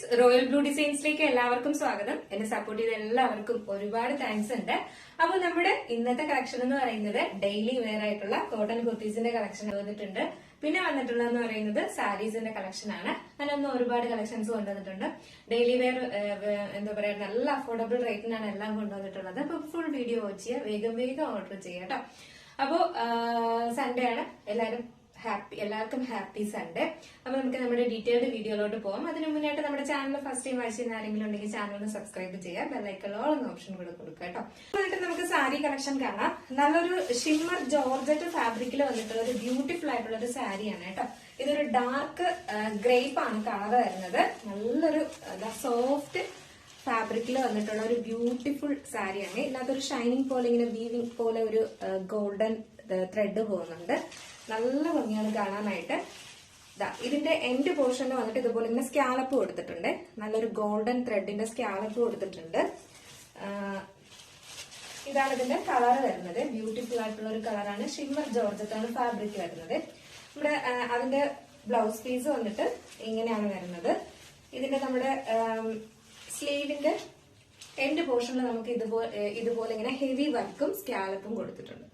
Friends, royal blue ഡിസൈൻസിലേക്ക് എല്ലാവർക്കും സ്വാഗതം. എന്നെ സപ്പോർട്ട് ചെയ്ത എല്ലാവർക്കും ഒരുപാട് താങ്ക്സ് ഉണ്ട്. അപ്പോൾ നമ്മുടെ ഇന്നത്തെ കളക്ഷൻ എന്ന് പറയുന്നത് ഡെയിലി വെയർ ആയിട്ടുള്ള കോട്ടൺ കുർത്തീസിന്റെ കളക്ഷൻ വന്നിട്ടുണ്ട്. പിന്നെ വന്നിട്ടുള്ളതെന്ന് പറയുന്നത് സാരീസിന്റെ കളക്ഷൻ ആണ്. അതിനൊന്ന് ഒരുപാട് കളക്ഷൻസ് കൊണ്ടുവന്നിട്ടുണ്ട്. ഡെയിലി വെയർ എന്താ പറയാ, നല്ല അഫോർഡബിൾ റേറ്റിനാണ് എല്ലാം കൊണ്ടുവന്നിട്ടുള്ളത്. അപ്പൊ ഫുൾ വീഡിയോ വാച്ച് ചെയ്യുക, വേഗം വേഗം ഓർഡർ ചെയ്യുക കേട്ടോ. അപ്പോ സൺഡേ ആണ്, എല്ലാവർക്കും ഹാപ്പി സൺഡേ. അപ്പൊ നമുക്ക് നമ്മുടെ ഡീറ്റെയിൽഡ് വീഡിയോയിലോട്ട് പോകാം. അതിന് മുന്നായിട്ട് നമ്മുടെ ചാനൽ ഫസ്റ്റ് ടൈം വാച്ച് ചെയ്യുന്ന ആരെങ്കിലും ഉണ്ടെങ്കിൽ ചാനൽ ഒന്ന് സബ്സ്ക്രൈബ് ചെയ്യാം, ബെല്ലൈക്കണോളം ഓപ്ഷൻ കൂടെ കൊടുക്കുക കേട്ടോ. എന്നിട്ട് നമുക്ക് സാരി കളക്ഷൻ കാണാം. നല്ലൊരു ഷിമ്മർ ജോർജറ്റ് ഫാബ്രിക്കിൽ വന്നിട്ടുള്ള ഒരു ബ്യൂട്ടിഫുൾ ആയിട്ടുള്ള ഒരു സാരിയാണ് കേട്ടോ. ഇതൊരു ഡാർക്ക് ഗ്രേപ്പ് ആണ് കളർ വരുന്നത്. നല്ലൊരു സോഫ്റ്റ് ഫാബ്രിക്കിൽ വന്നിട്ടുള്ള ഒരു ബ്യൂട്ടിഫുൾ സാരിയാണ്. ഇതിനകത്തൊരു ഷൈനിങ് പോലെ, ഇങ്ങനെ വീവിംഗ് പോലെ ഒരു ഗോൾഡൻ ത്രെഡ് പോകുന്നുണ്ട്. നല്ല ഭംഗിയാണ് കാണാനായിട്ട്. ഇതിന്റെ എൻഡ് പോർഷനിൽ വന്നിട്ട് ഇതുപോലെ ഇങ്ങനെ സ്കാലപ്പ് കൊടുത്തിട്ടുണ്ട്. നല്ലൊരു ഗോൾഡൻ ത്രെഡിന്റെ സ്കാലപ്പ് കൊടുത്തിട്ടുണ്ട്. ഇതാണ് ഇതിന്റെ കളർ വരുന്നത്. ബ്യൂട്ടിഫുൾ ആയിട്ടുള്ള ഒരു കളറാണ്. ഷിമ്മർ ജോർജറ്റാണ് ഫാബ്രിക് വരുന്നത്. ഇവിടെ അതിന്റെ ബ്ലൗസ് പീസ് വന്നിട്ട് ഇങ്ങനെയാണ് വരുന്നത്. ഇതിന്റെ നമ്മുടെ സ്ലീവിന്റെ എൻഡ് പോർഷനിൽ നമുക്ക് ഇതുപോലെ ഇങ്ങനെ ഹെവി വർക്കും സ്കാലപ്പും കൊടുത്തിട്ടുണ്ട്.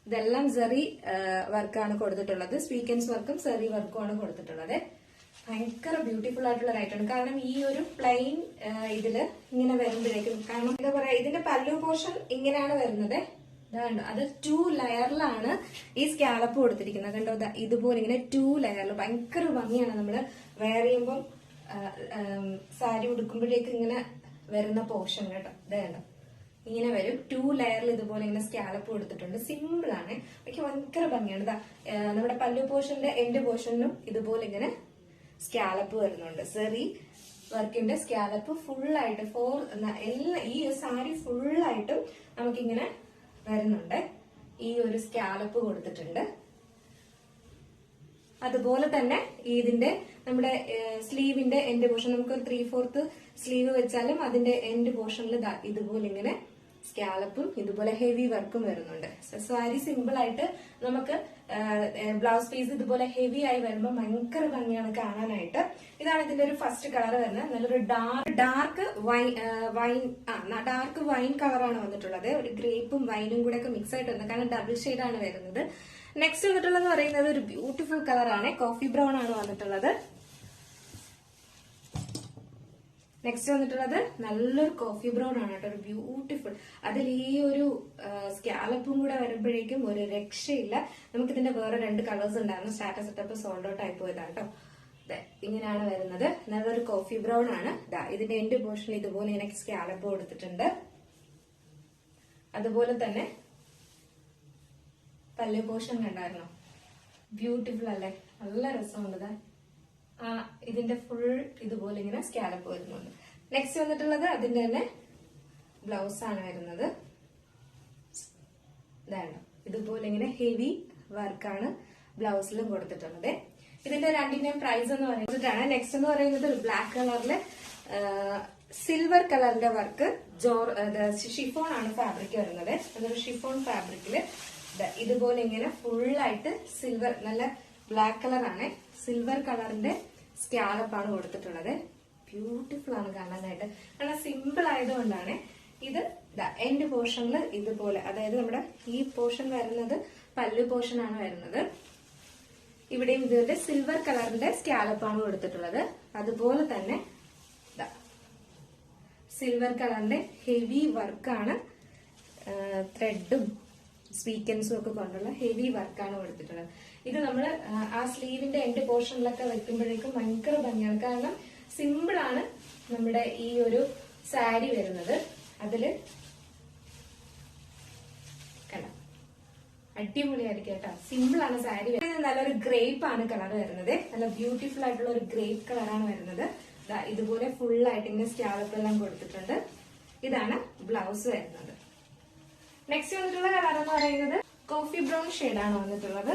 ഇതെല്ലാം സെറി വർക്കാണ് കൊടുത്തിട്ടുള്ളത്. സ്വീക്കൻസ് വർക്കും സെറി വർക്കും ആണ് കൊടുത്തിട്ടുള്ളത്. ഭയങ്കര ബ്യൂട്ടിഫുൾ ആയിട്ടുള്ള റൈറ്റാണ്. കാരണം ഈ ഒരു പ്ലെയിൻ ഇതില് ഇങ്ങനെ വരുമ്പോഴേക്കും, കാരണം എന്താ പറയാ, ഇതിന്റെ പല്ലു പോർഷൻ ഇങ്ങനെയാണ് വരുന്നത്. ഇതാണ് അത് 2 ലെയറിലാണ് ഈ സ്കാലപ്പ് കൊടുത്തിരിക്കുന്നത്. കണ്ടോ, ഇതുപോലെ ഇങ്ങനെ 2 ലെയറിൽ ഭയങ്കര ഭംഗിയാണ്. നമ്മള് വെയർ ചെയ്യുമ്പോൾ സാരി ഉടുക്കുമ്പോഴേക്ക് ഇങ്ങനെ വരുന്ന പോർഷൻ കേട്ടോ. ഇത് കണ്ടോ, ഇങ്ങനെ വരും. 2 ലെയറിൽ ഇതുപോലെ ഇങ്ങനെ സ്കാലപ്പ് കൊടുത്തിട്ടുണ്ട്. സിമ്പിൾ ആണ്, പക്ഷെ ഭയങ്കര ഭംഗിയാണ്. നമ്മുടെ പല്ലു പോർഷന്റെ എൻഡ് പോർഷനും ഇതുപോലെ ഇങ്ങനെ സ്കാലപ്പ് വരുന്നുണ്ട്. സെറി വർക്കിന്റെ സ്കാലപ്പ് ഫുള്ളായിട്ട് ഈ സാരി ഫുള്ളായിട്ടും നമുക്കിങ്ങനെ വരുന്നുണ്ട്. ഈ ഒരു സ്കാലപ്പ് കൊടുത്തിട്ടുണ്ട്. അതുപോലെ തന്നെ ഇതിന്റെ നമ്മുടെ സ്ലീവിന്റെ എൻഡ് പോർഷൻ, നമുക്ക് ഒരു 3/4 സ്ലീവ് വെച്ചാലും അതിന്റെ എൻഡ് പോർഷനിൽ ഇതുപോലെ ഇങ്ങനെ സ്കാലപ്പും ഇതുപോലെ ഹെവി വർക്കും വരുന്നുണ്ട്. സാരി സിമ്പിൾ ആയിട്ട് നമുക്ക് ബ്ലൗസ് പീസ് ഇതുപോലെ ഹെവി ആയി വരുമ്പോൾ ഭയങ്കര ഭംഗിയാണ് കാണാനായിട്ട്. ഇതാണ് ഇതിന്റെ ഒരു ഫസ്റ്റ് കളർ വരുന്നത്. നല്ലൊരു ഡാർക്ക് വൈൻ കളറാണ് വന്നിട്ടുള്ളത്. ഒരു ഗ്രേപ്പും വൈനും കൂടെ ഒക്കെ മിക്സ് ആയിട്ട് വന്നത്, കാരണം ഡബിൾ ഷെയ്ഡ് ആണ് വരുന്നത്. നെക്സ്റ്റ് വന്നിട്ടുള്ളതെന്ന് പറയുന്നത് ഒരു ബ്യൂട്ടിഫുൾ കളറാണ്. കോഫി ബ്രൗൺ ആണ് വന്നിട്ടുള്ളത്. നെക്സ്റ്റ് വന്നിട്ടുള്ളത് നല്ലൊരു കോഫി ബ്രൗൺ ആണ് കേട്ടോ. ഒരു ബ്യൂട്ടിഫുൾ, അതിൽ ഈ ഒരു സ്കാലപ്പും കൂടെ വരുമ്പോഴേക്കും ഒരു രക്ഷയില്ല. നമുക്ക് ഇതിന്റെ വേറെ 2 കളേഴ്സ് ഉണ്ടായിരുന്നു. സ്റ്റാറ്റസ് സെറ്റപ്പ് സോൾഡ് ഔട്ട് ആയി പോയതാണ് കേട്ടോ. ഇങ്ങനെയാണ് വരുന്നത്. നല്ലൊരു കോഫി ബ്രൗൺ ആണ്. ഇതിന്റെ എൻഡ് പോർഷനിൽ ഇതുപോലെ ഇങ്ങനെ സ്കാലപ്പ് കൊടുത്തിട്ടുണ്ട്. അതുപോലെ തന്നെ പല്ല് പോർഷൻ കണ്ടായിരുന്നോ, ബ്യൂട്ടിഫുൾ അല്ലേ, നല്ല രസമുണ്ട്. ഇതിന്റെ ഫുൾ ഇതുപോലെ ഇങ്ങനെ സ്കാലപ്പ് വരുന്നുണ്ട്. നെക്സ്റ്റ് വന്നിട്ടുള്ളത് അതിന്റെ തന്നെ ബ്ലൗസ് ആണ് വരുന്നത്. ഇതാണ് ഇതുപോലെ ഇങ്ങനെ ഹെവി വർക്കാണ് ബ്ലൗസിലും കൊടുത്തിട്ടുള്ളത്. ഇതിന്റെ രണ്ടിന്റെയും പ്രൈസ് എന്ന് പറയുന്നതാണ്. നെക്സ്റ്റ് എന്ന് പറയുന്നത് ബ്ലാക്ക് കളറില് സിൽവർ കളറിന്റെ വർക്ക് ഷിഫോൺ ആണ് ഫാബ്രിക് വരുന്നത്. അതൊരു ഷിഫോൺ ഫാബ്രിക്കില് ഇതുപോലെ ഇങ്ങനെ ഫുള്ളായിട്ട് സിൽവർ, നല്ല ബ്ലാക്ക് കളറാണ്, സിൽവർ കളറിന്റെ സ്കാലപ്പാണ് കൊടുത്തിട്ടുള്ളത്. ബ്യൂട്ടിഫുൾ ആണ് കാണാനായിട്ട്. കാരണം സിമ്പിൾ ആയതുകൊണ്ടാണ്. ഇത് എൻഡ് പോർഷനിൽ ഇതുപോലെ, അതായത് നമ്മുടെ ഈ പോർഷൻ വരുന്നത് പല്ലു പോർഷൻ ആണ് വരുന്നത്. ഇവിടെയും ഇതിന്റെ സിൽവർ കളറിന്റെ സ്കാലപ്പാണ് കൊടുത്തിട്ടുള്ളത്. അതുപോലെ തന്നെ സിൽവർ കളറിന്റെ ഹെവി വർക്കാണ്, ത്രെഡും സ്വീക്കൻസും ഒക്കെ കൊണ്ടുള്ള ഹെവി വർക്കാണ് കൊടുത്തിട്ടുള്ളത്. ഇത് നമ്മൾ ആ സ്ലീവിന്റെ എൻഡ് പോർഷനിലൊക്കെ വെക്കുമ്പോഴേക്കും ഭയങ്കര ഭംഗിയാണ്. കാരണം സിമ്പിൾ ആണ് നമ്മുടെ ഈ ഒരു സാരി വരുന്നത്. അതില് കണ്ടോ, അടിപൊളിയായിരിക്കും കേട്ടോ. സിമ്പിൾ ആണ് സാരി. നല്ലൊരു ഗ്രേപ്പ് ആണ് കളർ വരുന്നത്. നല്ല ബ്യൂട്ടിഫുൾ ആയിട്ടുള്ള ഒരു ഗ്രേപ്പ് കളറാണ് വരുന്നത്. ഇതുപോലെ ഫുൾ ആയിട്ട് ഇങ്ങനെ സ്കാലപ്പ് എല്ലാം കൊടുത്തിട്ടുണ്ട്. ഇതാണ് ബ്ലൗസ് വരുന്നത്. നെക്സ്റ്റ് വന്നിട്ടുള്ള കളർ എന്ന് പറയുന്നത് കോഫി ബ്രൗൺ ഷെയ്ഡാണ് വന്നിട്ടുള്ളത്.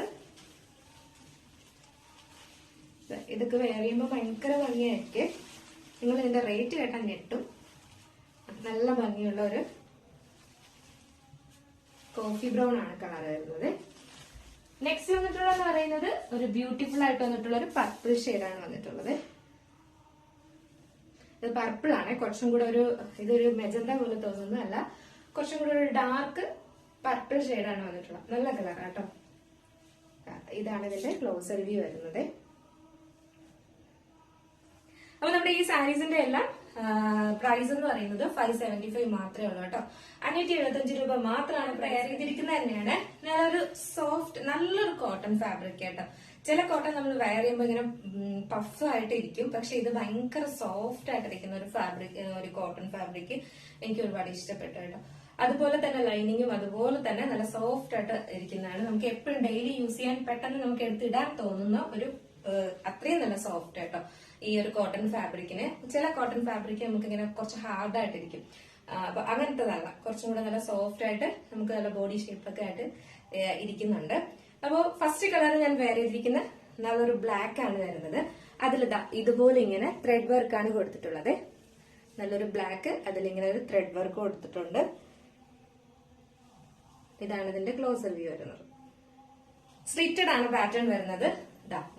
ഇതൊക്കെ വെയർ ചെയ്യുമ്പോൾ ഭയങ്കര ഭംഗിയായിരിക്കും. നിങ്ങൾ ഇതിന്റെ റേറ്റ് കേട്ടാൻ ഞെട്ടും. നല്ല ഭംഗിയുള്ള ഒരു കോഫി ബ്രൗൺ ആണ് കളർ വരുന്നത്. നെക്സ്റ്റ് വന്നിട്ടുള്ളതെന്ന് പറയുന്നത് ഒരു ബ്യൂട്ടിഫുൾ ആയിട്ട് വന്നിട്ടുള്ള ഒരു പർപ്പിൾ ഷെയ്ഡാണ് വന്നിട്ടുള്ളത്. ഇത് പർപ്പിൾ ആണ്, കുറച്ചും കൂടെ ഇതൊരു മെജന്ത പോലെ തോന്നുന്നതല്ല, കുറച്ചും കൂടെ ഒരു ഡാർക്ക് പർപ്പിൾ ഷെയ്ഡാണ് വന്നിട്ടുള്ളത്. നല്ല കളർ കേട്ടോ. ഇതാണ് ഇതിന്റെ ക്ലോസർ വ്യൂ വരുന്നത്. അപ്പൊ നമ്മുടെ ഈ സാരീസിന്റെ എല്ലാം പ്രൈസ് എന്ന് പറയുന്നത് 575 മാത്രമേ ഉള്ളൂ കേട്ടോ. 575 രൂപ മാത്രമാണ് പ്രയർ ചെയ്തിരിക്കുന്നത് തന്നെയാണ്. നല്ലൊരു കോട്ടൺ ഫാബ്രിക് കേട്ടോ. ചില കോട്ടൺ നമ്മൾ വെയർ ചെയ്യുമ്പോൾ ഇങ്ങനെ പഫ് ആയിട്ട് ഇരിക്കും, പക്ഷെ ഇത് ഭയങ്കര സോഫ്റ്റ് ആയിട്ടിരിക്കുന്ന ഒരു ഫാബ്രിക്, ഒരു കോട്ടൺ ഫാബ്രിക് എനിക്ക് ഒരുപാട് ഇഷ്ടപ്പെട്ടു കേട്ടോ. അതുപോലെ തന്നെ ലൈനിങ്ങും അതുപോലെ തന്നെ നല്ല സോഫ്റ്റ് ആയിട്ട് ഇരിക്കുന്നതാണ്. നമുക്ക് എപ്പോഴും ഡെയിലി യൂസ് ചെയ്യാൻ പെട്ടെന്ന് നമുക്ക് എടുത്തിടാൻ തോന്നുന്ന ഒരു അത്രയും നല്ല സോഫ്റ്റ് ആയിട്ടോ ഈ ഒരു കോട്ടൺ ഫാബ്രിക്കിന്. ചില കോട്ടൺ ഫാബ്രിക് നമുക്ക് ഇങ്ങനെ കുറച്ച് ഹാർഡായിട്ടിരിക്കും, അപ്പൊ അങ്ങനത്തതല്ല, കുറച്ചും കൂടെ നല്ല സോഫ്റ്റ് ആയിട്ട് നമുക്ക് നല്ല ബോഡി ഷേപ്പൊക്കെ ആയിട്ട് ഇരിക്കുന്നുണ്ട്. അപ്പോ ഫസ്റ്റ് കളർ ഞാൻ വെയർ ചെയ്തിരിക്കുന്ന നല്ലൊരു ബ്ലാക്ക് ആണ് വരുന്നത്. അതിലിതാ ഇതുപോലെ ഇങ്ങനെ ത്രെഡ് വർക്കാണ് കൊടുത്തിട്ടുള്ളത്. നല്ലൊരു ബ്ലാക്ക്, അതിലിങ്ങനെ ഒരു ത്രെഡ് വർക്ക് കൊടുത്തിട്ടുണ്ട്. ഇതാണ് ഇതിന്റെ ക്ലോസർ വ്യൂ വരുന്നത്. സ്ലിറ്റഡ് ആണ് പാറ്റേൺ വരുന്നത്.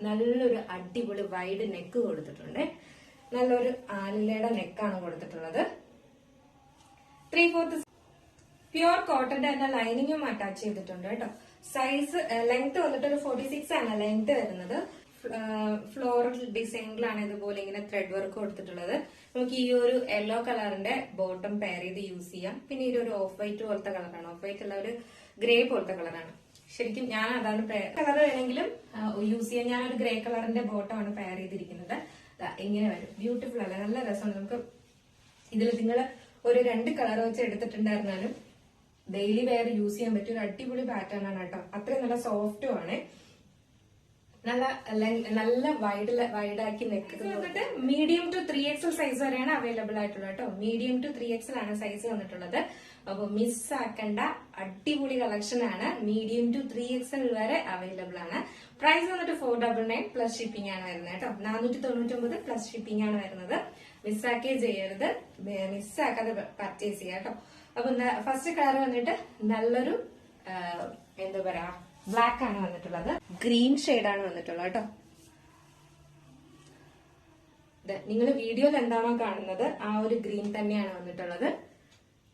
നല്ലൊരു അടിപൊളി വൈഡ് നെക്ക് കൊടുത്തിട്ടുണ്ട്. നല്ലൊരു ആലിലയുടെ നെക്കാണ് കൊടുത്തിട്ടുള്ളത്. 3/4 പ്യുവർ കോട്ടന്റെ തന്നെ ലൈനിങ്ങും അറ്റാച്ച് ചെയ്തിട്ടുണ്ട് കേട്ടോ. സൈസ് ലെങ്ത് വന്നിട്ട് ഒരു 46 ആണ് ലെങ്ത് വരുന്നത്. ഫ്ലോറൽ ഡിസൈനിലാണ് ഇതുപോലെ ഇങ്ങനെ ത്രെഡ് വർക്ക് കൊടുത്തിട്ടുള്ളത്. നമുക്ക് ഈ ഒരു യെല്ലോ കളറിന്റെ ബോട്ടം പെയർ ചെയ്ത് യൂസ് ചെയ്യാം. പിന്നെ ഈ ഒരു ഓഫ് വൈറ്റ് പോലത്തെ കളറാണ്, ഓഫ് വൈറ്റ് അല്ല, ഒരു ഗ്രേ പോലത്തെ കളറാണ്. ശരിക്കും ഞാൻ അതാണ് കളർ വേണമെങ്കിലും യൂസ് ചെയ്യാൻ. ഞാനൊരു ഗ്രേ കളറിന്റെ ബോട്ടമാണ് പെയർ ചെയ്തിരിക്കുന്നത്. ഇങ്ങനെ വരും, ബ്യൂട്ടിഫുൾ അല്ല, നല്ല രസമാണ്. നമുക്ക് ഇതിൽ നിങ്ങൾ ഒരു 2 കളർ വെച്ച് എടുത്തിട്ടുണ്ടായിരുന്നാലും ഡെയിലി വെയർ യൂസ് ചെയ്യാൻ പറ്റിയ ഒരു അടിപൊളി പാറ്റേൺ ആണ് കേട്ടോ. അത്രയും നല്ല സോഫ്റ്റും ആണ്. നല്ല വൈഡാക്കി നെക്ക് വന്നിട്ട് മീഡിയം ടു 3XL സൈസ് വരെയാണ് അവൈലബിൾ ആയിട്ടുള്ളത് കേട്ടോ. മീഡിയം ടു 3XL ആണ് സൈസ് വന്നിട്ടുള്ളത്. അപ്പൊ മിസ് ആക്കേണ്ട അടിപൊളി കളക്ഷൻ ആണ്. മീഡിയം ടു 3XL വരെ അവൈലബിൾ ആണ്. പ്രൈസ് വന്നിട്ട് 499 പ്ലസ് ഷിപ്പിംഗ് ആണ് വരുന്നത് കേട്ടോ. 499 പ്ലസ് ഷിപ്പിംഗ് ആണ് വരുന്നത്. മിസ്സാക്കേ ചെയ്യരുത്, മിസ്സാക്കാതെ പർച്ചേസ് ചെയ്യാം കേട്ടോ. അപ്പൊ ഫസ്റ്റ് കളർ വന്നിട്ട് നല്ലൊരു എന്താ പറയാ ബ്ലാക്ക് ആണ് വന്നിട്ടുള്ളത്. ഗ്രീൻ ഷെയ്ഡാണ് വന്നിട്ടുള്ളത് കേട്ടോ. നിങ്ങൾ വീഡിയോയിൽ എന്താണോ കാണുന്നത് ആ ഒരു ഗ്രീൻ തന്നെയാണ് വന്നിട്ടുള്ളത്.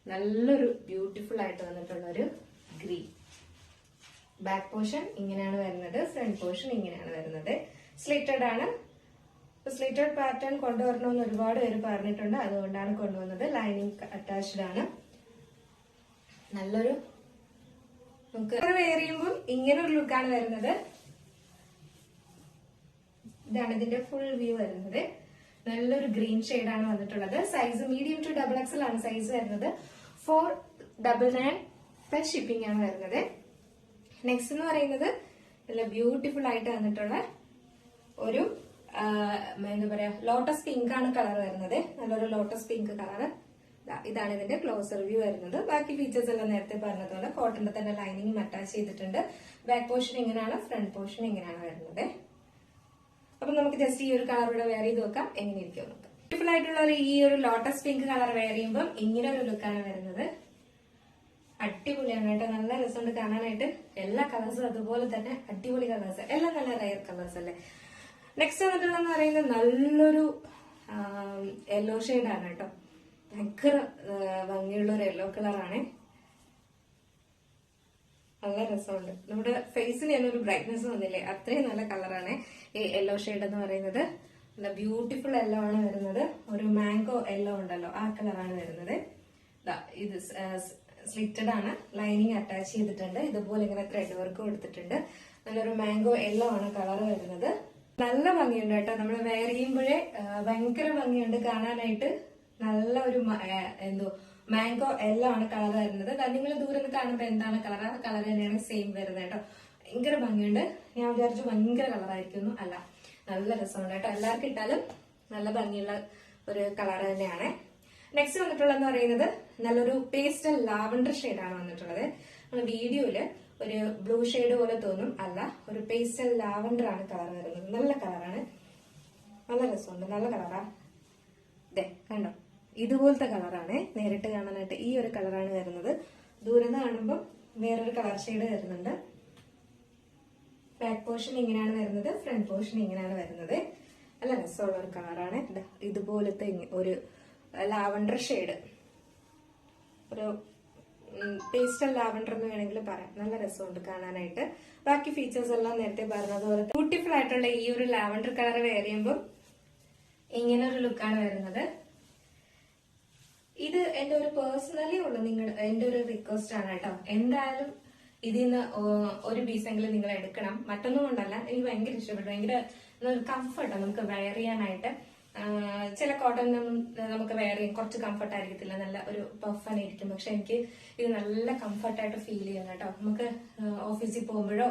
നല്ലൊരു ബ്യൂട്ടിഫുൾ ആയിട്ട് വന്നിട്ടുള്ള ഒരു ഗ്രീൻ. ബാക്ക് പോർഷൻ ഇങ്ങനെയാണ് വരുന്നത്, ഫ്രണ്ട് പോർഷൻ ഇങ്ങനെയാണ് വരുന്നത്. സ്ലിറ്റഡ് ആണ്. സ്ലിറ്റഡ് പാറ്റേൺ കൊണ്ടുവരണമെന്ന് ഒരുപാട് പേര് പറഞ്ഞിട്ടുണ്ട്, അതുകൊണ്ടാണ് കൊണ്ടുവന്നത്. ലൈനിങ് അറ്റാച്ച്ഡ് ആണ്. നല്ലൊരു നമുക്ക് വെയർ ചെയ്യുമ്പോൾ ഇങ്ങനെ ഒരു ലുക്കാണ് വരുന്നത്. ഇതാണ് ഇതിന്റെ ഫുൾ വ്യൂ വരുന്നത്. നല്ലൊരു ഗ്രീൻ ഷെയ്ഡാണ് വന്നിട്ടുള്ളത്. സൈസ് മീഡിയം ടു XXL ആണ് സൈസ് വരുന്നത്. 499 പ്ലസ് ഷിപ്പിംഗ് ആണ് വരുന്നത്. നെക്സ്റ്റ് എന്ന് പറയുന്നത് നല്ല ബ്യൂട്ടിഫുൾ ആയിട്ട് വന്നിട്ടുള്ള ഒരു എന്താ പറയാ ലോട്ടസ് പിങ്ക് ആണ് കളർ വരുന്നത്. നല്ലൊരു ലോട്ടസ് പിങ്ക് കളർ. ഇതാണ് ഇതിന്റെ ക്ലോസർ വ്യൂ വരുന്നത്. ബാക്കി ഫീച്ചേഴ്സ് എല്ലാം നേരത്തെ പറഞ്ഞതുപോലെ കോട്ടന്റെ തന്നെ ലൈനിങ്ങും അറ്റാച്ച് ചെയ്തിട്ടുണ്ട്. ബാക്ക് പോർഷൻ ഇങ്ങനെയാണ്, ഫ്രണ്ട് പോർഷൻ ഇങ്ങനെയാണ് വരുന്നത്. അപ്പൊ നമുക്ക് ജസ്റ്റ് ഈ ഒരു കളർ ഇവിടെ വെയർ ചെയ്ത് നോക്കാം, എങ്ങനെ ഇരിക്കും നോക്കാം. ബ്യൂട്ടിഫുൾ ആയിട്ടുള്ള ഈ ഒരു ലോട്ടസ് പിങ്ക് കളർ വെയർ ചെയ്യുമ്പോൾ ഇങ്ങനെ ഒരു ലുക്കാണ് വരുന്നത്. അടിപൊളിയാണ് കേട്ടോ, നല്ല രസമുണ്ട് കാണാനായിട്ട്. എല്ലാ കളേഴ്സും അതുപോലെ തന്നെ അടിപൊളി കളേഴ്സ്, എല്ലാം നല്ല റയർ കളേഴ്സ് അല്ലേ. നെക്സ്റ്റ് വന്നിട്ടുള്ളതെന്ന് പറയുന്നത് നല്ലൊരു യെല്ലോ ഷെയ്ഡാണ് കേട്ടോ. ഭയങ്കര ഭംഗിയുള്ള ഒരു യെല്ലോ കളറാണ്. നല്ല രസമുണ്ട്. നമ്മുടെ ഫേസിന് തന്നെ ഒരു ബ്രൈറ്റ്നെസ് വന്നില്ലേ, അത്രയും നല്ല കളറാണ് ഈ യെല്ലോ ഷെയ്ഡ് എന്ന് പറയുന്നത്. നല്ല ബ്യൂട്ടിഫുൾ യെല്ലോ ആണ് വരുന്നത്. ഒരു മാംഗോ യെല്ലോ ഉണ്ടല്ലോ, ആ കളറാണ് വരുന്നത്. ഇത് സ്ലിറ്റഡ് ആണ്, ലൈനിങ് അറ്റാച്ച് ചെയ്തിട്ടുണ്ട്. ഇതുപോലെ ഇങ്ങനെ ത്രെഡ് വർക്ക് കൊടുത്തിട്ടുണ്ട്. നല്ലൊരു മാംഗോ യെല്ലോ ആണ് കളർ വരുന്നത്. നല്ല ഭംഗിയുണ്ട് കേട്ടോ. നമ്മൾ വെയർ ചെയ്യുമ്പോഴേ ഭയങ്കര ഭംഗിയുണ്ട് കാണാനായിട്ട്. നല്ല ഒരു മാംഗോ യെല്ലോ ആണ് കളർ വരുന്നത്. നിങ്ങൾ ദൂരെ നിന്ന് കാണുമ്പോൾ എന്താണ് കളർ, ആ കളർ തന്നെയാണ് സെയിം വരുന്നത് കേട്ടോ. ഭയങ്കര ഭംഗിയുണ്ട്. ഞാൻ വിചാരിച്ചു ഭയങ്കര കളറായിരിക്കുന്നു, അല്ല, നല്ല രസമുണ്ട് കേട്ടോ. എല്ലാവർക്കും ഇട്ടാലും നല്ല ഭംഗിയുള്ള ഒരു കളർ തന്നെയാണ്. നെക്സ്റ്റ് വന്നിട്ടുള്ളതെന്ന് പറയുന്നത് നല്ലൊരു പേസ്റ്റൽ ലാവൻഡർ ഷെയ്ഡാണ് വന്നിട്ടുള്ളത്. നമ്മൾ വീഡിയോയില് ഒരു ബ്ലൂ ഷെയ്ഡ് പോലെ തോന്നും, അല്ല, ഒരു പേസ്റ്റൽ ലാവൻഡർ ആണ് കളർ വരുന്നത്. നല്ല കളറാണ്, നല്ല രസമുണ്ട്, നല്ല കളറാ. ഇതേ കണ്ടോ, ഇതുപോലത്തെ കളറാണ് നേരിട്ട് കാണാനായിട്ട്. ഈ ഒരു കളറാണ് വരുന്നത്. ദൂരം കാണുമ്പോൾ വേറൊരു കളർ ഷെയ്ഡ് വരുന്നുണ്ട്. ബാക്ക് പോർഷൻ ഇങ്ങനെയാണ് വരുന്നത്, ഫ്രണ്ട് പോർഷൻ ഇങ്ങനെയാണ് വരുന്നത്. നല്ല രസമുള്ള ഒരു കളറാണ്. ഇതുപോലത്തെ ഒരു ലാവണ്ടർ ഷെയ്ഡ്, ഒരു പേസ്റ്റൽ ലാവണ്ടർ എന്ന് വേണമെങ്കിൽ പറയാം. നല്ല രസമുണ്ട് കാണാനായിട്ട്. ബാക്കി ഫീച്ചേഴ്സ് എല്ലാം നേരത്തെ പറഞ്ഞതുപോലെ ബ്യൂട്ടിഫുൾ ആയിട്ടുള്ള ഈ ഒരു ലാവണ്ടർ കളർ വെയർ ചെയ്യുമ്പോൾ ഇങ്ങനെ ഒരു ലുക്കാണ് വരുന്നത്. ഇത് എന്റെ ഒരു പേഴ്സണലി ഉള്ള എന്റെ ഒരു റിക്വസ്റ്റ് ആണ് കേട്ടോ. എന്തായാലും ഇതിൽ നിന്ന് ഒരു പീസെങ്കിലും നിങ്ങൾ എടുക്കണം. മറ്റൊന്നും കൊണ്ടല്ല, എനിക്ക് ഭയങ്കര ഇഷ്ടപ്പെട്ടു. ഭയങ്കര കംഫർട്ടാണ് നമുക്ക് വെയർ ചെയ്യാനായിട്ട്. ചില കോട്ടൺ നമുക്ക് വെയർ ചെയ്യാൻ കുറച്ച് കംഫർട്ട് ആയിരിക്കത്തില്ല, നല്ല ഒരു പഫാനായിരിക്കും. പക്ഷെ എനിക്ക് ഇത് നല്ല കംഫർട്ടായിട്ട് ഫീൽ ചെയ്യും കേട്ടോ. നമുക്ക് ഓഫീസിൽ പോകുമ്പോഴോ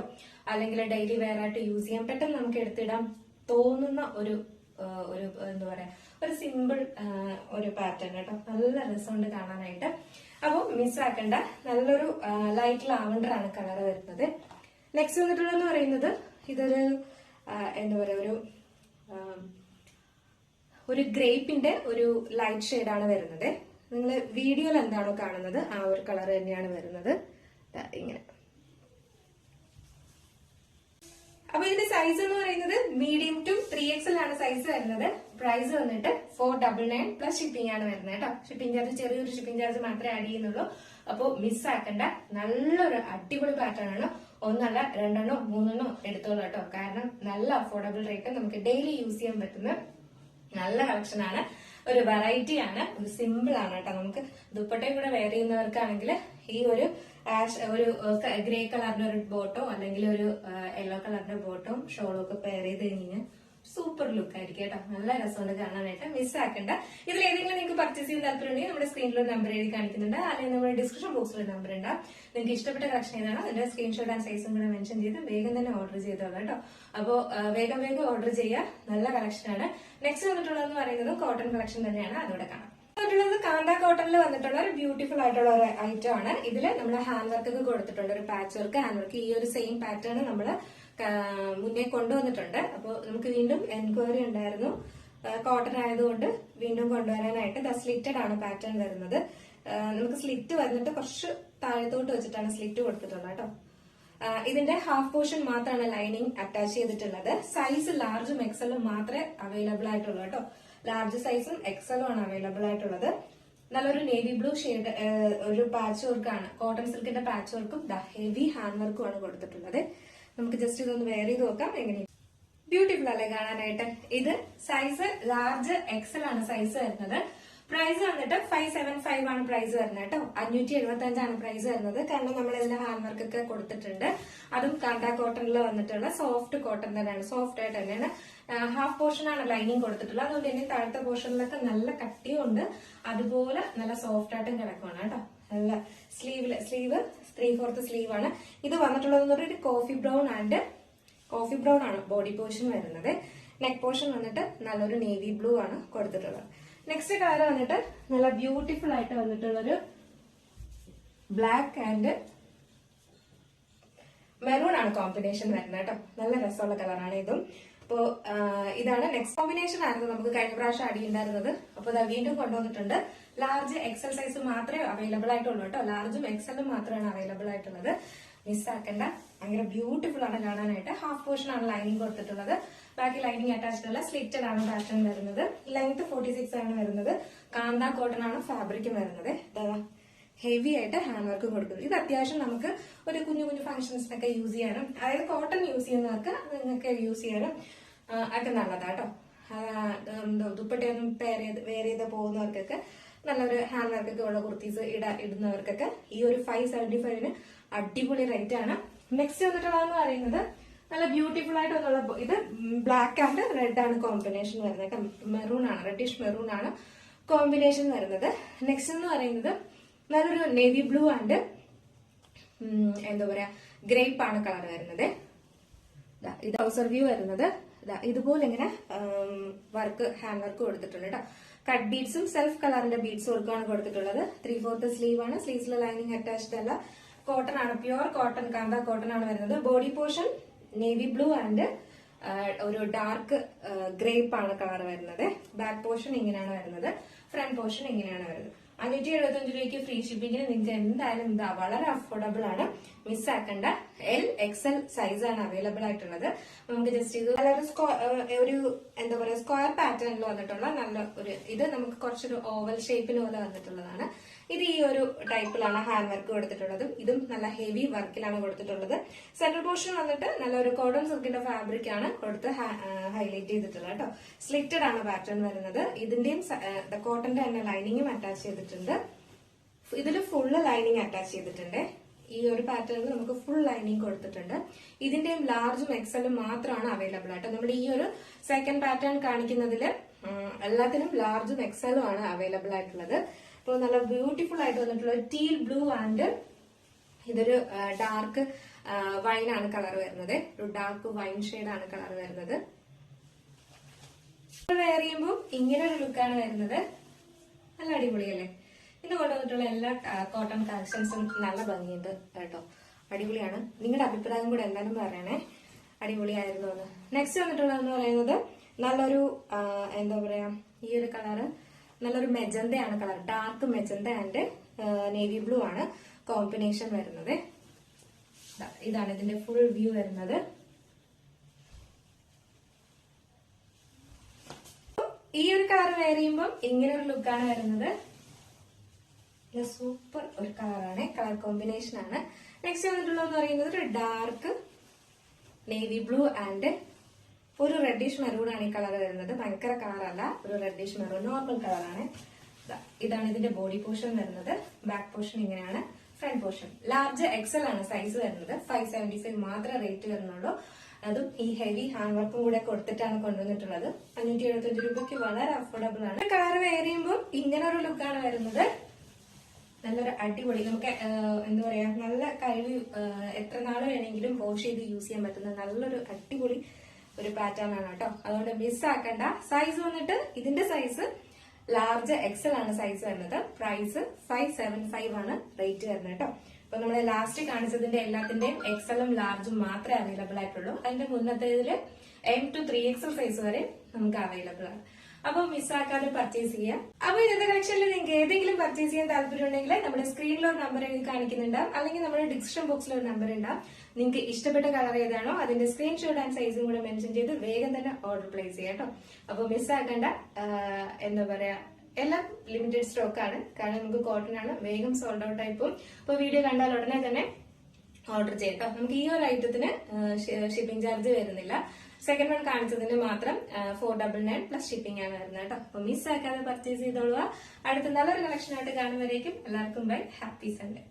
അല്ലെങ്കിൽ ഡെയിലി വെയർ ആയിട്ട് യൂസ് ചെയ്യാൻ പെട്ടെന്ന് നമുക്ക് എടുത്തിടാൻ തോന്നുന്ന ഒരു എന്താ പറയാ, ഒരു സിമ്പിൾ ഒരു പാറ്റേൺ കേട്ടോ. നല്ല രസമുണ്ട് കാണാനായിട്ട്. അപ്പോൾ മിസ്സാക്കണ്ട, നല്ലൊരു ലൈറ്റ് ലാവണ്ടർ ആണ് കളർ വരുന്നത്. നെക്സ്റ്റ് വന്നിട്ടുള്ളതെന്ന് പറയുന്നത് ഇതൊരു എന്താ പറയാ, ഒരു ഗ്രേപ്പിന്റെ ഒരു ലൈറ്റ് ഷെയ്ഡാണ് വരുന്നത്. നിങ്ങൾ വീഡിയോയിൽ എന്താണോ കാണുന്നത് ആ ഒരു കളർ തന്നെയാണ് വരുന്നത്. ഇങ്ങനെ. അപ്പൊ ഇതിന്റെ സൈസ് എന്ന് പറയുന്നത് മീഡിയം ടു 3XL ആണ് സൈസ് വരുന്നത്. പ്രൈസ് വന്നിട്ട് 499 പ്ലസ് ഷിപ്പിംഗ് ആണ് വരുന്നത് കേട്ടോ. ഷിപ്പിംഗ് ചാർജ്, ചെറിയൊരു ഷിപ്പിംഗ് ചാർജ് മാത്രമേ ആഡ് ചെയ്യുന്നുള്ളൂ. അപ്പൊ മിസ്സാക്കണ്ട, നല്ലൊരു അടിപൊളി പാറ്റേൺ ആണ്. ഒന്നല്ല, രണ്ടെണ്ണോ മൂന്നെണ്ണോ എടുത്തോളൂ കേട്ടോ. കാരണം നല്ല അഫോർഡബിൾ റേറ്റ്, നമുക്ക് ഡെയിലി യൂസ് ചെയ്യാൻ പറ്റുന്ന നല്ല കളക്ഷൻ ആണ്. ഒരു വെറൈറ്റി ആണ്, ഒരു സിമ്പിൾ ആണ് കേട്ടോ. നമുക്ക് ദുപ്പട്ടയും കൂടെ വെയർ ചെയ്യുന്നവർക്കാണെങ്കിൽ ഈ ഒരു ഗ്രേ കളറിന്റെ ഒരു ബോട്ടോ അല്ലെങ്കിൽ ഒരു യെല്ലോ കളറിന്റെ ബോട്ടും ഷോളും ഒക്കെ പെയർ ചെയ്ത് കഴിഞ്ഞാൽ സൂപ്പർ ലുക്ക് ആയിരിക്കും കേട്ടോ. നല്ല രസമുണ്ട് കാണാനായിട്ട്. മിസ്സാക്കണ്ട. ഇതിൽ ഏതെങ്കിലും നിങ്ങൾക്ക് പർച്ചേസ് ചെയ്യാൻ താല്പര്യമുണ്ടെങ്കിൽ നമ്മുടെ സ്ക്രീനിൽ ഒരു നമ്പർ എഴുതി കാണിക്കുന്നുണ്ട്, അല്ലെങ്കിൽ നമ്മുടെ ഡിസ്ക്രിപ്ഷൻ ബോക്സിൽ ഒരു നമ്പർ ഉണ്ടാവും. നിങ്ങൾക്ക് ഇഷ്ടപ്പെട്ട കളക്ഷൻ ഏതാണോ അതിന്റെ സ്ക്രീൻഷോട്ട് ആൻഡ് സൈസും കൂടെ മെൻഷൻ ചെയ്ത് വേഗം തന്നെ ഓർഡർ ചെയ്തോളാം കേട്ടോ. അപ്പോ വേഗം ഓർഡർ ചെയ്യുക. നല്ല കളക്ഷൻ ആണ്. നെക്സ്റ്റ് വന്നിട്ടുള്ളതെന്ന് പറയുന്നത് കോട്ടൺ കളക്ഷൻ തന്നെയാണ്. അതോടെ കാണാം. ുള്ളത് കാന്ത കോട്ടണിൽ വന്നിട്ടുള്ള ഒരു ബ്യൂട്ടിഫുൾ ആയിട്ടുള്ള ഒരു ഐറ്റം ആണ്. ഇതില് നമ്മൾ ഹാൻഡ് വർക്ക് ഒക്കെ കൊടുത്തിട്ടുണ്ട്, ഒരു പാച്ച് വർക്ക്, ഹാൻഡ് വർക്ക്. ഈ ഒരു സെയിം പാറ്റേൺ നമ്മൾ മുന്നേ കൊണ്ടുവന്നിട്ടുണ്ട്. അപ്പോൾ നമുക്ക് വീണ്ടും എൻക്വയറി ഉണ്ടായിരുന്നു, കോട്ടൺ ആയതുകൊണ്ട് വീണ്ടും കൊണ്ടുവരാനായിട്ട്. സ്ലിറ്റഡ് ആണ് പാറ്റേൺ വരുന്നത്. നമുക്ക് സ്ലിറ്റ് വന്നിട്ട് കുറച്ച് താഴത്തോട്ട് വെച്ചിട്ടാണ് സ്ലിറ്റ് കൊടുത്തിട്ടുള്ളത് കേട്ടോ. ഇതിന്റെ ഹാഫ് പോർഷൻ മാത്രമാണ് ലൈനിങ് അറ്റാച്ച് ചെയ്തിട്ടുള്ളത്. സൈസ് ലാർജും എക്സലും മാത്രമേ അവൈലബിൾ ആയിട്ടുള്ളൂ കേട്ടോ. ലാർജ് സൈസും എക്സലും ആണ് അവൈലബിൾ ആയിട്ടുള്ളത്. നല്ലൊരു നേവി ബ്ലൂ ഷെയ്ഡ് ഒരു പാച്ച് വർക്കാണ്, കോട്ടൺ സിൽക്കിന്റെ പാച്ച് വർക്കും ഹെവി ഹാൻഡ് വർക്കും ആണ് കൊടുത്തിട്ടുള്ളത്. നമുക്ക് ജസ്റ്റ് ഇതൊന്ന് വെയർ ചെയ്ത് നോക്കാം. എങ്ങനെ ബ്യൂട്ടിഫുൾ അല്ലേ കാണാനായിട്ട്. ഇത് സൈസ് ലാർജ് എക്സൽ ആണ് സൈസ് വരുന്നത്. പ്രൈസ് വന്നിട്ട് 575 ആണ് പ്രൈസ് വരുന്നത് കേട്ടോ. 575 ആണ് പ്രൈസ് വരുന്നത്. കാരണം നമ്മൾ ഇതിന്റെ ഹാൻഡ് വർക്ക് ഒക്കെ കൊടുത്തിട്ടുണ്ട്. അതും കാന്ത കോട്ടണിൽ വന്നിട്ടുള്ള സോഫ്റ്റ് കോട്ടൺ തന്നെയാണ്, സോഫ്റ്റ് ആയിട്ട് തന്നെയാണ്. ഹാഫ് പോർഷൻ ആണ് ലൈനിങ് കൊടുത്തിട്ടുള്ളത്. അതുകൊണ്ട് തന്നെ താഴത്തെ പോർഷനിലൊക്കെ നല്ല കട്ടിയും ഉണ്ട്, അതുപോലെ നല്ല സോഫ്റ്റ് ആയിട്ടും കിടക്കുവാണ് കേട്ടോ. നല്ല സ്ലീവ് 3/4 സ്ലീവ് ആണ് ഇത് വന്നിട്ടുള്ളത്. ഒരു കോഫി ബ്രൗൺ ആണ് ബോഡി പോർഷൻ വരുന്നത്. നെക്ക് പോർഷൻ വന്നിട്ട് നല്ലൊരു നേവി ബ്ലൂ ആണ് കൊടുത്തിട്ടുള്ളത്. നെക്സ്റ്റ് കളർ വന്നിട്ട് നല്ല ബ്യൂട്ടിഫുൾ ആയിട്ട് വന്നിട്ടുള്ളൊരു ബ്ലാക്ക് ആൻഡ് മെറൂൺ ആണ് കോമ്പിനേഷൻ വരുന്നത് കേട്ടോ. നല്ല രസമുള്ള കളറാണ് ഇതും. അപ്പോ ഇതാണ് നെക്സ്റ്റ് കോമ്പിനേഷൻ ആയിരുന്നു നമുക്ക് കഴിഞ്ഞ പ്രാവശ്യം അടിയുണ്ടായിരുന്നത്. അപ്പൊ ഇതാ വീണ്ടും കൊണ്ടുവന്നിട്ടുണ്ട്. ലാർജ് എക്സൽ സൈസ് മാത്രമേ അവൈലബിൾ ആയിട്ടുള്ളൂ കേട്ടോ. ലാർജും എക്സലും മാത്രമാണ് അവൈലബിൾ ആയിട്ടുള്ളത്. മിസ്സാക്കണ്ട, ഭയങ്കര ബ്യൂട്ടിഫുൾ ആണ് കാണാനായിട്ട്. ഹാഫ് പോർഷൻ ആണ് ലൈനിങ് കൊടുത്തിട്ടുള്ളത്. ബാക്കി ലൈനിങ് അറ്റാച്ച്ഡ് അല്ല, സ്ലിറ്റഡ് ആണ് പാറ്റേൺ വരുന്നത്. ലെങ്ത് 46 ആണ് വരുന്നത്. കാന്ത കോട്ടൺ ആണ് ഫാബ്രിക് വരുന്നത്. ഹെവി ആയിട്ട് ഹാൻഡ് വർക്ക് കൊടുക്കുന്നത്. ഇത് അത്യാവശ്യം നമുക്ക് ഒരു കുഞ്ഞു ഫംഗ്ഷൻസിനൊക്കെ യൂസ് ചെയ്യാനും, അതായത് കോട്ടൺ യൂസ് ചെയ്യുന്നവർക്ക് നിങ്ങൾക്ക് യൂസ് ചെയ്യാനും ഒക്കെ നല്ലതാട്ടോ. ദുപ്പട്ടയൊന്നും വെയർ ചെയ്ത് പോകുന്നവർക്കൊക്കെ നല്ലൊരു ഹാൻഡ് വർക്കൊക്കെ ഉള്ള കുർത്തീസ് ഇടുന്നവർക്കൊക്കെ ഈ ഒരു 575 അടിപൊളി റേറ്റ് ആണ്. നെക്സ്റ്റ് വന്നിട്ടുള്ളതെന്ന് പറയുന്നത് നല്ല ബ്യൂട്ടിഫുൾ ആയിട്ട് വന്നുള്ള ഇത് ബ്ലാക്ക് ആൻഡ് റെഡ് ആണ് കോമ്പിനേഷൻ വരുന്നത്. മെറൂൺ ആണ്, റെഡിഷ് മെറൂൺ ആണ് കോമ്പിനേഷൻ വരുന്നത്. നെക്സ്റ്റ് എന്ന് പറയുന്നത് നല്ലൊരു നേവി ബ്ലൂ ആൻഡ് എന്താ പറയാ ഗ്രേപ്പ് ആണ് കളർ വരുന്നത്. ഇത് ഔസർ വ്യൂ വരുന്നത് ഇതുപോലെ ഇങ്ങനെ വർക്ക് ഹാൻഡ് വർക്ക് കൊടുത്തിട്ടുണ്ട് കേട്ടോ. കട്ട് ബീഡ്സും സെൽഫ് കളറിന്റെ ബീഡ്സ് വർക്കാണ് കൊടുത്തിട്ടുള്ളത്. 3/4 സ്ലീവ് ആണ്. സ്ലീവ്സിലെ ലൈനിങ് അറ്റാച്ച്ഡ് അല്ല. കോട്ടൺ ആണ്, പ്യുവർ കോട്ടൺ, കാന്ത കോട്ടൺ ആണ് വരുന്നത്. Body portion navy blue and ഒരു ഡാർക്ക് ഗ്രേപ്പ് ആണ് കളർ വരുന്നത്. ബാക്ക് പോർഷൻ ഇങ്ങനെയാണ് വരുന്നത്. ഫ്രണ്ട് പോർഷൻ ഇങ്ങനെയാണ് വരുന്നത്. 575 രൂപയ്ക്ക് ഫ്രീ ഷിപ്പിങ്ങിന് നിങ്ങൾക്ക് എന്തായാലും ഇതാ വളരെ അഫോർഡബിൾ ആണ്. മിസ്സാക്കണ്ട. L, XL സൈസ് ആണ് അവൈലബിൾ ആയിട്ടുള്ളത്. നമുക്ക് ജസ്റ്റ് ഇത് നല്ലൊരു എന്താ പറയാ സ്ക്വയർ പാറ്റേണിൽ വന്നിട്ടുള്ള നല്ല ഒരു ഇത് നമുക്ക് കുറച്ചൊരു ഓവൽ ഷേപ്പിന് പോലെ വന്നിട്ടുള്ളതാണ്. ഇത് ഈ ഒരു ടൈപ്പിലാണ് ഹാൻഡ് വർക്ക് കൊടുത്തിട്ടുള്ളത്. ഇതും നല്ല ഹെവി വർക്കിലാണ് കൊടുത്തിട്ടുള്ളത്. സെൻട്രൽ പോർഷൻ വന്നിട്ട് നല്ലൊരു കോട്ടൺ സിൽക്കിന്റെ ഫാബ്രിക് ആണ് കൊടുത്ത് ഹൈലൈറ്റ് ചെയ്തിട്ടുള്ളത് കേട്ടോ. സ്ലിറ്റഡ് ആണ് പാറ്റേൺ വരുന്നത്. ഇതിന്റെയും കോട്ടന്റെ തന്നെ ലൈനിങ്ങും അറ്റാച്ച് ചെയ്തിട്ടുണ്ട്. ഇതിൽ ഫുള്ള് ലൈനിങ് അറ്റാച്ച് ചെയ്തിട്ടുണ്ട്. ഈ ഒരു പാറ്റേണിൽ നമുക്ക് ഫുൾ ലൈനിങ് കൊടുത്തിട്ടുണ്ട്. ഇതിന്റെയും ലാർജും എക്സലും മാത്രമാണ് അവൈലബിൾ ആയിട്ട്. നമ്മുടെ ഈ ഒരു സെക്കൻഡ് പാറ്റേൺ കാണിക്കുന്നതിൽ എല്ലാത്തിനും ലാർജും എക്സലും ആണ് അവൈലബിൾ ആയിട്ടുള്ളത്. അപ്പോൾ നല്ല ബ്യൂട്ടിഫുൾ ആയിട്ട് വന്നിട്ടുള്ള ടീൽ ബ്ലൂ ആൻഡ് ഇതൊരു ഡാർക്ക് വൈൻ ആണ് കളർ വരുന്നത്. ഒരു ഡാർക്ക് വൈൻ ഷെയ്ഡ് ആണ് കളർ വരുന്നത്. വെയർ ചെയ്യുമ്പോൾ ഇങ്ങനെ ഒരു ലുക്കാണ് വരുന്നത്. നല്ല അടിപൊളിയല്ലേ? ഇത് കൊണ്ടുവന്നിട്ടുള്ള എല്ലാ കോട്ടൺ കളക്ഷൻസും നല്ല ഭംഗിയുണ്ട് കേട്ടോ. അടിപൊളിയാണ്. നിങ്ങളുടെ അഭിപ്രായം കൂടെ എന്തായാലും പറയണേ. അടിപൊളിയായിരുന്നു എന്ന്. നെക്സ്റ്റ് വന്നിട്ടുള്ളതെന്ന് പറയുന്നത് നല്ലൊരു എന്താ പറയാ ഈ ഒരു കളറ് നല്ലൊരു മെജന്തയാണ് colour. Dark magenta and navy blue ആണ് കോമ്പിനേഷൻ വരുന്നത്. ഇതാണ് ഇതിന്റെ ഫുൾ വ്യൂ വരുന്നത്. ഈ ഒരു കളർ വെയർ ചെയ്യുമ്പോൾ ഇങ്ങനെ ഒരു ലുക്കാണ് വരുന്നത്. സൂപ്പർ ഒരു കളറാണ്, കളർ കോമ്പിനേഷൻ ആണ്. നെക്സ്റ്റ് വന്നിട്ടുള്ളതെന്ന് പറയുന്നത് ഒരു ഡാർക്ക് നേവി ബ്ലൂ ആൻഡ് ഒരു റെഡിഷ് മെറൂൺ ആണ് ഈ കളർ വരുന്നത്. ഭയങ്കര കളറല്ല, ഒരു റെഡിഷ് മെറൂൺ നോർമൽ കളറാണ്. ഇതാണ് ഇതിന്റെ ബോഡി പോർഷൻ വരുന്നത്. ബാക്ക് പോർഷൻ ഇങ്ങനെയാണ്. ഫ്രണ്ട് പോർഷൻ ലാർജ് എക്സൽ ആണ് സൈസ് വരുന്നത്. 575 മാത്രമേ റേറ്റ് വരുന്നുള്ളൂ. അതും ഈ ഹെവി ഹാൻഡ് വർക്കും കൂടെ കൊടുത്തിട്ടാണ് കൊണ്ടുവന്നിട്ടുള്ളത്. 575 രൂപയ്ക്ക് വളരെ അഫോർഡബിൾ ആണ്. കളർ വെയർ ചെയ്യുമ്പോൾ ഇങ്ങനെ ഒരു ലുക്കാണ് വരുന്നത്. നല്ലൊരു അടിപൊളി, നമുക്ക് എന്താ പറയാ നല്ല കഴിവ് എത്ര നാൾ വേണമെങ്കിലും വാഷ് ചെയ്ത് യൂസ് ചെയ്യാൻ പറ്റുന്ന നല്ലൊരു അടിപൊളി ഒരു പാറ്റേൺ ആണ് കേട്ടോ. അതുകൊണ്ട് മിസ് ആക്കണ്ട. സൈസ് വന്നിട്ട് ഇതിന്റെ സൈസ് ലാർജ് എക്സൽ ആണ് സൈസ് വരുന്നത്. പ്രൈസ് 575 ആണ് റേറ്റ് വരുന്നത് കേട്ടോ. അപ്പൊ നമ്മള് ലാസ്റ്റ് കാണിച്ചതിന്റെ എല്ലാത്തിന്റെയും എക്സലും ലാർജും മാത്രമേ അവൈലബിൾ ആയിട്ടുള്ളൂ. അതിന്റെ മുന്നത്തേതില് M to 3XL സൈസ് വരെ നമുക്ക് അവൈലബിൾ ആണ്. അപ്പൊ മിസ്സാക്കാതെ പർച്ചേസ് ചെയ്യാം. അപ്പൊ ഇന്നത്തെ കളക്ഷനിൽ നിങ്ങൾക്ക് ഏതെങ്കിലും പർച്ചേസ് ചെയ്യാൻ താല്പര്യം ഉണ്ടെങ്കിൽ നമ്മുടെ സ്ക്രീനിൽ ഒരു നമ്പർ കാണിക്കുന്നുണ്ടാവും, അല്ലെങ്കിൽ നമ്മുടെ ഡിസ്ക്രിപ്ഷൻ ബോക്സിൽ ഒരു നമ്പർ ഉണ്ടാവും. നിങ്ങൾക്ക് ഇഷ്ടപ്പെട്ട കളർ ഏതാണോ അതിന്റെ സ്ക്രീൻഷോട്ട് ആൻഡ് സൈസും കൂടെ മെൻഷൻ ചെയ്ത് വേഗം തന്നെ ഓർഡർ പ്ലേസ് ചെയ്യാം കേട്ടോ. അപ്പൊ മിസ്സാക്കണ്ട. എന്താ പറയാ എല്ലാം ലിമിറ്റഡ് സ്റ്റോക്ക് ആണ്. കാരണം നമുക്ക് കോട്ടൺ ആണ്, വേഗം സോൾഡ് ഔട്ട് ആയി പോകും. അപ്പൊ വീഡിയോ കണ്ടാൽ ഉടനെ തന്നെ ഓർഡർ ചെയ്യാം കേട്ടോ. നമുക്ക് ഈ ഒരു ഐറ്റത്തിന് ഷിപ്പിംഗ് ചാർജ് വരുന്നില്ല. സെക്കൻഡ് വൺ കാണിച്ചതിന് മാത്രം 499 പ്ലസ് ഷിപ്പിംഗ് ആണ് വരുന്നത് കേട്ടോ. അപ്പൊ മിസ് ആക്കാതെ പർച്ചേസ് ചെയ്തോളുക. അടുത്ത നല്ലൊരു കളക്ഷൻ ആയിട്ട് കാണുമ്പോഴേക്കും എല്ലാവർക്കും ബൈ. Happy Sunday.